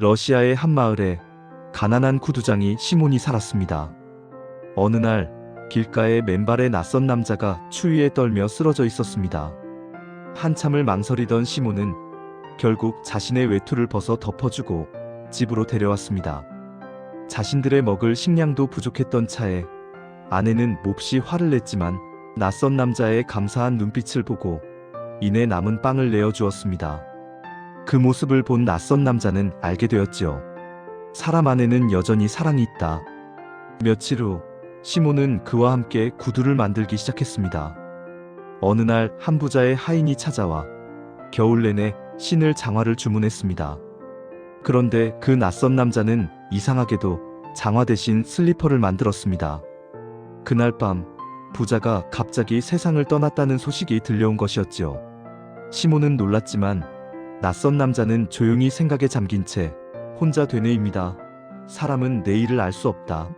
러시아의 한 마을에 가난한 구두장이 시몬이 살았습니다. 어느 날 길가에 맨발의 낯선 남자가 추위에 떨며 쓰러져 있었습니다. 한참을 망설이던 시몬은 결국 자신의 외투를 벗어 덮어주고 집으로 데려왔습니다. 자신들의 먹을 식량도 부족했던 차에 아내는 몹시 화를 냈지만 낯선 남자의 감사한 눈빛을 보고 이내 남은 빵을 내어주었습니다. 그 모습을 본 낯선 남자는 알게 되었지요. 사람 안에는 여전히 사랑이 있다. 며칠 후 시몬은 그와 함께 구두를 만들기 시작했습니다. 어느 날 한 부자의 하인이 찾아와 겨울 내내 신을 장화를 주문했습니다. 그런데 그 낯선 남자는 이상하게도 장화 대신 슬리퍼를 만들었습니다. 그날 밤 부자가 갑자기 세상을 떠났다는 소식이 들려온 것이었지요. 시몬은 놀랐지만 낯선 남자는 조용히 생각에 잠긴 채 혼자 되뇌입니다. 사람은 내일을 알 수 없다.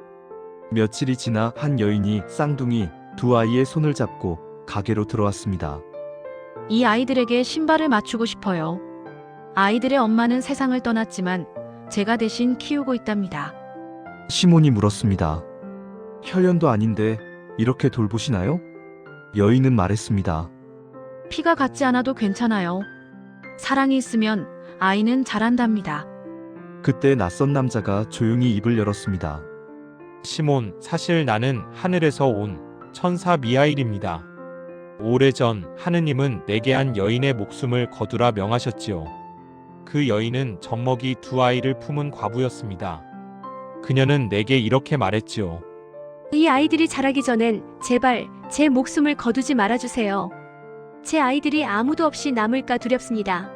며칠이 지나 한 여인이 쌍둥이 두 아이의 손을 잡고 가게로 들어왔습니다. 이 아이들에게 신발을 맞추고 싶어요. 아이들의 엄마는 세상을 떠났지만 제가 대신 키우고 있답니다. 시몬이 물었습니다. 혈연도 아닌데 이렇게 돌보시나요? 여인은 말했습니다. 피가 같지 않아도 괜찮아요. 사랑이 있으면 아이는 자란답니다. 그때 낯선 남자가 조용히 입을 열었습니다. 시몬, 사실 나는 하늘에서 온 천사 미하일입니다. 오래전 하느님은 내게 한 여인의 목숨을 거두라 명하셨지요. 그 여인은 젖먹이 두 아이를 품은 과부였습니다. 그녀는 내게 이렇게 말했지요. 이 아이들이 자라기 전엔 제발 제 목숨을 거두지 말아주세요. 제 아이들이 아무도 없이 남을까 두렵습니다.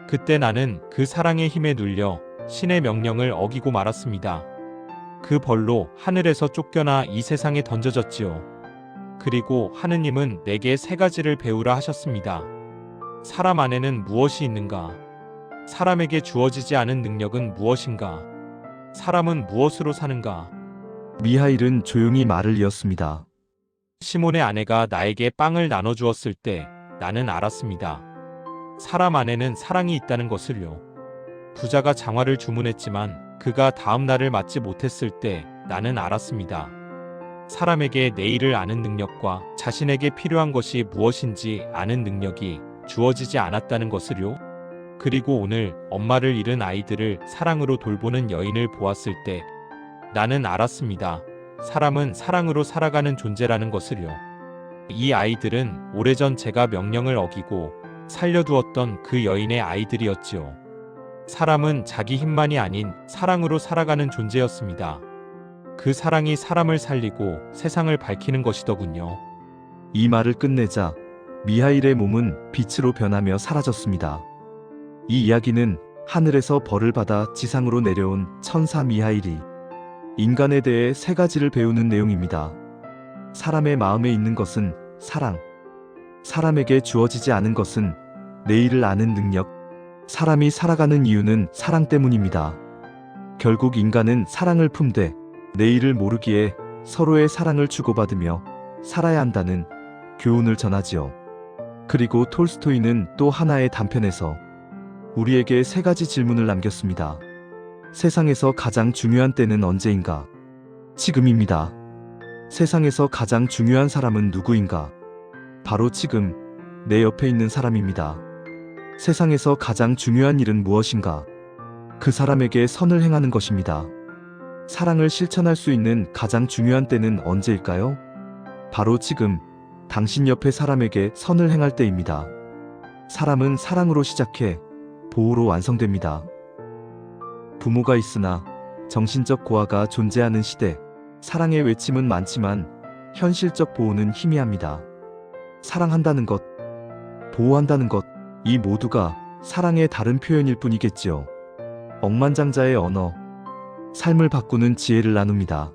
그때 나는 그 사랑의 힘에 눌려 신의 명령을 어기고 말았습니다. 그 벌로 하늘에서 쫓겨나 이 세상에 던져졌지요. 그리고 하느님은 내게 세 가지를 배우라 하셨습니다. 사람 안에는 무엇이 있는가? 사람에게 주어지지 않은 능력은 무엇인가? 사람은 무엇으로 사는가? 미하일은 조용히 말을 이었습니다. 시몬의 아내가 나에게 빵을 나눠주었을 때 나는 알았습니다. 사람 안에는 사랑이 있다는 것을요. 부자가 장화를 주문했지만 그가 다음 날을 맞지 못했을 때 나는 알았습니다. 사람에게 내일을 아는 능력과 자신에게 필요한 것이 무엇인지 아는 능력이 주어지지 않았다는 것을요. 그리고 오늘 엄마를 잃은 아이들을 사랑으로 돌보는 여인을 보았을 때 나는 알았습니다. 사람은 사랑으로 살아가는 존재라는 것을요. 이 아이들은 오래전 제가 명령을 어기고 살려두었던 그 여인의 아이들이었지요. 사람은 자기 힘만이 아닌 사랑으로 살아가는 존재였습니다. 그 사랑이 사람을 살리고 세상을 밝히는 것이더군요. 이 말을 끝내자 미하일의 몸은 빛으로 변하며 사라졌습니다. 이 이야기는 하늘에서 벌을 받아 지상으로 내려온 천사 미하일이 인간에 대해 세 가지를 배우는 내용입니다. 사람의 마음에 있는 것은 사랑, 사람에게 주어지지 않은 것은 내일을 아는 능력, 사람이 살아가는 이유는 사랑 때문입니다. 결국 인간은 사랑을 품되 내일을 모르기에 서로의 사랑을 주고받으며 살아야 한다는 교훈을 전하지요. 그리고 톨스토이는 또 하나의 단편에서 우리에게 세 가지 질문을 남겼습니다. 세상에서 가장 중요한 때는 언제인가? 지금입니다. 세상에서 가장 중요한 사람은 누구인가? 바로 지금 내 옆에 있는 사람입니다. 세상에서 가장 중요한 일은 무엇인가? 그 사람에게 선을 행하는 것입니다. 사랑을 실천할 수 있는 가장 중요한 때는 언제일까요? 바로 지금 당신 옆에 사람에게 선을 행할 때입니다. 사람은 사랑으로 시작해 보호로 완성됩니다. 부모가 있으나 정신적 고아가 존재하는 시대, 사랑의 외침은 많지만 현실적 보호는 희미합니다. 사랑한다는 것, 보호한다는 것, 이 모두가 사랑의 다른 표현일 뿐이겠지요. 억만장자의 언어, 삶을 바꾸는 지혜를 나눕니다.